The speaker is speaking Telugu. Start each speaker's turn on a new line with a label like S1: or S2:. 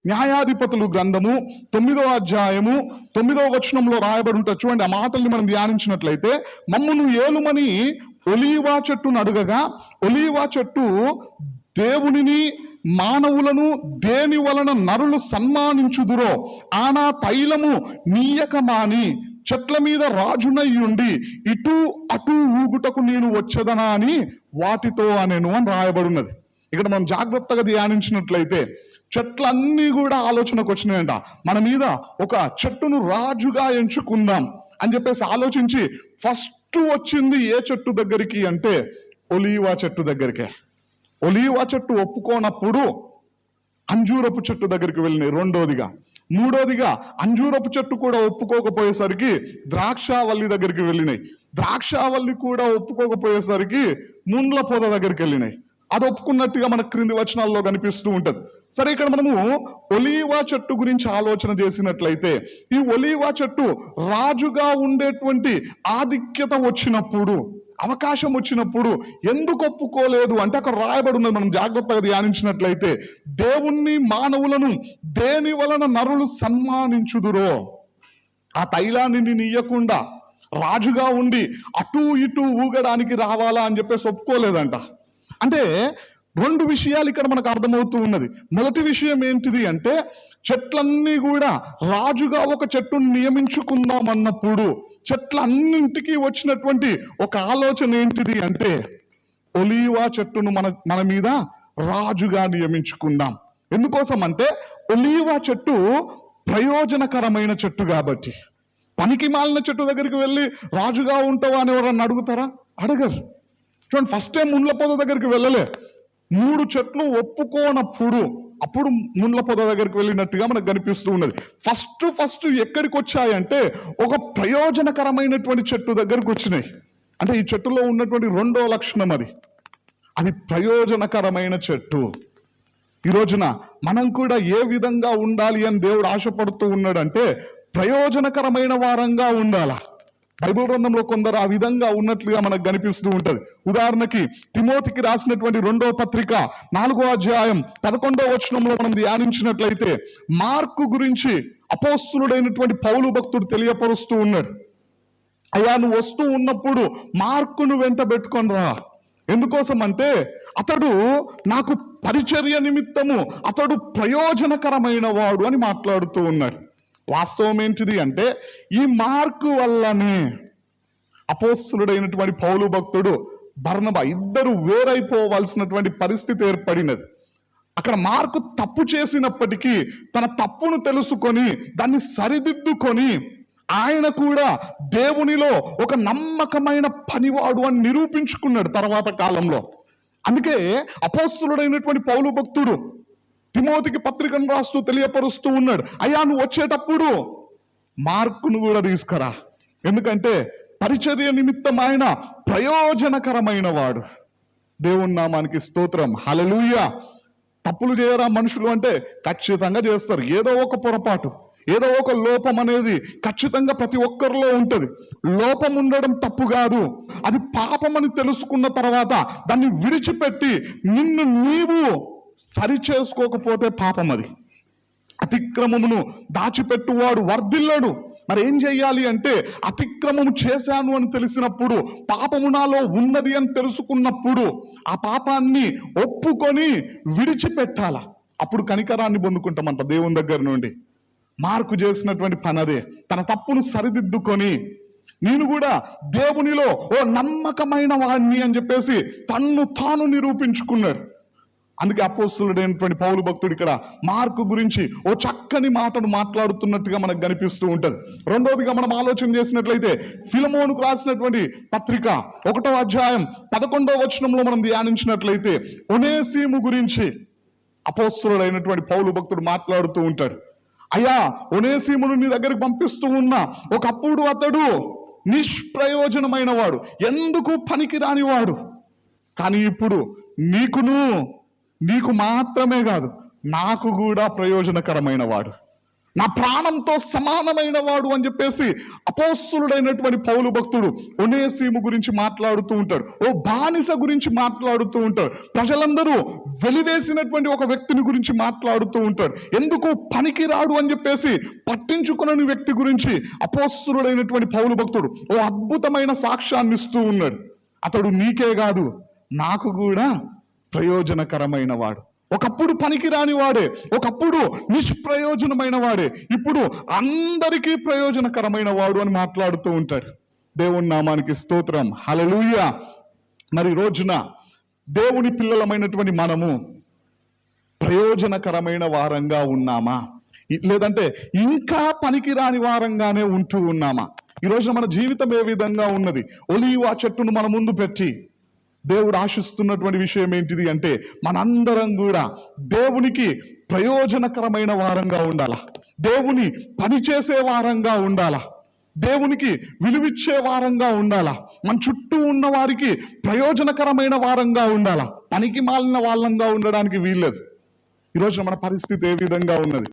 S1: న్యాయాధిపతులు గ్రంథము 9వ అధ్యాయము 9వ వచనంలో రాయబడి ఉంటుంది. చూడండి, ఆ మాటల్ని మనం ధ్యానించినట్లయితే, మమ్మును ఏలుమని ఒలీవా చెట్టును అడుగగా, ఒలీవా చెట్టు దేవునిని మానవులను దేని వలన నరులు సన్మానించుదురో ఆనా తైలము నీయక మాని చెట్ల మీద రాజునయ్యుండి ఇటు అటు ఊగుటకు నేను వచ్చేదనా అని వాటితో అనెను అని రాయబడినది. ఇక్కడ మనం జాగ్రత్తగా ధ్యానించినట్లయితే చెట్లన్నీ కూడా ఆలోచనకు వచ్చినాయంట. మన మీద ఒక చెట్టును రాజుగా ఎంచుకుందాం అని చెప్పేసి ఆలోచించి ఫస్ట్ వచ్చింది ఏ చెట్టు దగ్గరికి అంటే ఒలీవా చెట్టు దగ్గరికే. ఒలీవా చెట్టు ఒప్పుకోనప్పుడు అంజూరపు చెట్టు దగ్గరికి వెళ్ళినాయి రెండోదిగా. మూడోదిగా అంజూరపు చెట్టు కూడా ఒప్పుకోకపోయేసరికి ద్రాక్షావల్లి దగ్గరికి వెళ్ళినాయి. ద్రాక్షావల్లి కూడా ఒప్పుకోకపోయేసరికి ముండ్ల పొద దగ్గరికి వెళ్ళినాయి. అది ఒప్పుకున్నట్టుగా మనకు క్రింది వచనాల్లో కనిపిస్తూ ఉంటది. సరే, ఇక్కడ మనము ఒలీవా చెట్టు గురించి ఆలోచన చేసినట్లయితే, ఈ ఒలీవా చెట్టు రాజుగా ఉండేటువంటి ఆధిక్యత వచ్చినప్పుడు, అవకాశం వచ్చినప్పుడు ఎందుకు ఒప్పుకోలేదు అంటే అక్కడ రాయబడి ఉన్నది. మనం జాగ్రత్తగా ధ్యానించినట్లయితే, దేవుణ్ణి మానవులను దేని వలన నరులు సన్మానించుదురో ఆ తైలాన్ని నేను ఇయ్యకుండా రాజుగా ఉండి అటు ఇటు ఊగడానికి రావాలా అని చెప్పేసి ఒప్పుకోలేదంట. అంటే రెండు విషయాలు ఇక్కడ మనకు అర్థమవుతూ ఉన్నది. మొదటి విషయం ఏంటిది అంటే, చెట్లన్నీ కూడా రాజుగా ఒక చెట్టును నియమించుకుందాం అన్నప్పుడు చెట్లన్నింటికి వచ్చినటువంటి ఒక ఆలోచన ఏంటిది అంటే, ఒలీవా చెట్టును మన మీద రాజుగా నియమించుకుందాం. ఎందుకోసం అంటే ఒలీవా చెట్టు ప్రయోజనకరమైన చెట్టు కాబట్టి. పనికి మాలిన చెట్టు దగ్గరికి వెళ్ళి రాజుగా ఉంటావా అని ఎవరన్నా అడుగుతారా? అడగరు. చూడండి, ఫస్ట్ టైం ముండ్ల పొద దగ్గరికి వెళ్ళలే, 3 చెట్లు ఒప్పుకోనప్పుడు అప్పుడు ముండ్ల పొద దగ్గరికి వెళ్ళినట్టుగా మనకు కనిపిస్తూ ఉన్నది. ఫస్ట్ ఎక్కడికి వచ్చాయంటే ఒక ప్రయోజనకరమైనటువంటి చెట్టు దగ్గరికి వచ్చినాయి. అంటే ఈ చెట్టులో ఉన్నటువంటి రెండో లక్షణం అది ప్రయోజనకరమైన చెట్టు. ఈ రోజున మనం కూడా ఏ విధంగా ఉండాలి అని దేవుడు ఆశపడుతూ ఉన్నాడంటే ప్రయోజనకరమైన వారంగా ఉండాలా. బైబిల్ గ్రంథంలో కొందరు ఆ విధంగా ఉన్నట్లుగా మనకు కనిపిస్తూ ఉంటది. ఉదాహరణకి తిమోతికి రాసినటువంటి 2వ పత్రిక 4వ అధ్యాయం 11వ వచనంలో మనం ధ్యానించినట్లయితే మార్కు గురించి అపోస్తులుడైనటువంటి పౌలు భక్తుడు తెలియపరుస్తూ ఉన్నాడు. అయ్యా, నువ్వు వస్తూ ఉన్నప్పుడు మార్కును వెంట పెట్టుకొని రా. ఎందుకోసం అంటే అతడు నాకు పరిచర్య నిమిత్తము అతడు ప్రయోజనకరమైన వాడు అని మాట్లాడుతూ ఉన్నాడు. వాస్తవం ఏంటిది అంటే ఈ మార్కు వల్లనే అపోస్తులుడైనటువంటి పౌలు భక్తుడు బర్నబా ఇద్దరు వేరైపోవాల్సినటువంటి పరిస్థితి ఏర్పడినది. అక్కడ మార్కు తప్పు చేసినప్పటికీ తన తప్పును తెలుసుకొని దాన్ని సరిదిద్దుకొని ఆయన కూడా దేవునిలో ఒక నమ్మకమైన పనివాడు అని నిరూపించుకున్నాడు తర్వాత కాలంలో. అందుకే అపోస్తులుడైనటువంటి పౌలు భక్తుడు తిమోతికి పత్రికను రాస్తూ తెలియపరుస్తూ ఉన్నాడు, అయ్యా, నువ్వు వచ్చేటప్పుడు మార్కును కూడా తీసుకురా. ఎందుకంటే పరిచర్య నిమిత్తం ఆయన ప్రయోజనకరమైన వాడు. దేవుని నామానికి స్తోత్రం, హల్లెలూయా. తప్పులు చేయరా మనుషులు అంటే ఖచ్చితంగా చేస్తారు. ఏదో ఒక పొరపాటు, ఏదో ఒక లోపం అనేది ఖచ్చితంగా ప్రతి ఒక్కరిలో ఉంటది. లోపం ఉండడం తప్పు కాదు, అది పాపం అని తెలుసుకున్న తర్వాత దాన్ని విడిచిపెట్టి నిన్ను నీవు సరి చేసుకోకపోతే పాపం అది. అతిక్రమమును దాచిపెట్టువాడు వర్ధిల్లడు. మరి ఏం చెయ్యాలి అంటే అతిక్రమము చేశాను అని తెలిసినప్పుడు, పాపము నాలో ఉన్నది అని తెలుసుకున్నప్పుడు ఆ పాపాన్ని ఒప్పుకొని విడిచిపెట్టాల. అప్పుడు కనికరాన్ని పొందుకుంటామంట దేవుని దగ్గర నుండి. మార్కు చేసినటువంటి పని అదే. తన తప్పును సరిదిద్దుకొని నేను కూడా దేవునిలో ఓ నమ్మకమైన వాడిని అని చెప్పేసి తన్ను తాను నిరూపించుకున్నాడు. అందుకే అపోస్తులుడైనటువంటి పౌలు భక్తుడు ఇక్కడ మార్కు గురించి ఓ చక్కని మాటను మాట్లాడుతున్నట్టుగా మనకు కనిపిస్తూ ఉంటది. రెండోదిగా మనం ఆలోచన చేసినట్లయితే ఫిలమోనుకు రాసినటువంటి పత్రిక 1వ అధ్యాయం 11వ వచనంలో మనం ధ్యానించినట్లయితే ఒనేసిము గురించి అపోస్తులుడైనటువంటి పౌలు భక్తుడు మాట్లాడుతూ ఉంటాడు. అయ్యా, ఒనేసిమును నీ దగ్గరికి పంపిస్తూ ఉన్నా, ఒకప్పుడు అతడు నిష్ప్రయోజనమైన వాడు, ఎందుకు పనికి రానివాడు, కానీ ఇప్పుడు నీకు మాత్రమే కాదు నాకు కూడా ప్రయోజనకరమైన వాడు. నా ప్రాణంతో సమానమైన వాడు అని చెప్పేసి అపోస్తులుడైనటువంటి పౌలు భక్తుడు ఒనేసిము గురించి మాట్లాడుతూ ఉంటాడు. ఓ బానిస గురించి మాట్లాడుతూ ఉంటాడు. ప్రజలందరూ వెలివేసినటువంటి ఒక వ్యక్తిని గురించి మాట్లాడుతూ ఉంటాడు. ఎందుకు పనికిరాడు అని చెప్పేసి పట్టించుకునని వ్యక్తి గురించి అపోస్తులుడైనటువంటి పౌలు భక్తుడు ఓ అద్భుతమైన సాక్ష్యాన్ని ఇస్తూ ఉన్నాడు. అతడు నీకే కాదు, నాకు కూడా ప్రయోజనకరమైన వాడు. ఒకప్పుడు పనికిరాని వాడే, ఒకప్పుడు నిష్ప్రయోజనమైన వాడే, ఇప్పుడు అందరికీ ప్రయోజనకరమైన వాడు అని మాట్లాడుతూ ఉంటాడు. దేవుని నామానికి స్తోత్రం, హల్లెలూయా. మరి రోజున దేవుని పిల్లలమైనటువంటి మనము ప్రయోజనకరమైన వారంగా ఉన్నామా, లేదంటే ఇంకా పనికిరాని వారంగానే ఉంటూ ఉన్నామా? ఈరోజు మన జీవితం ఏ విధంగా ఉన్నది? ఒలీవ చెట్టును మన ముందు పెట్టి దేవుడు ఆశిస్తున్నటువంటి విషయం ఏంటిది అంటే మనందరం కూడా దేవునికి ప్రయోజనకరమైన వారంగా ఉండాలా, దేవుని పనిచేసే వారంగా ఉండాలా, దేవునికి విలువిచ్చే వారంగా ఉండాలా, మన చుట్టూ ఉన్న వారికి ప్రయోజనకరమైన వారంగా ఉండాలా. పనికి మాలిన వాళ్ళంగా ఉండడానికి వీల్లేదు. ఈరోజు మన పరిస్థితి ఏ విధంగా ఉన్నది?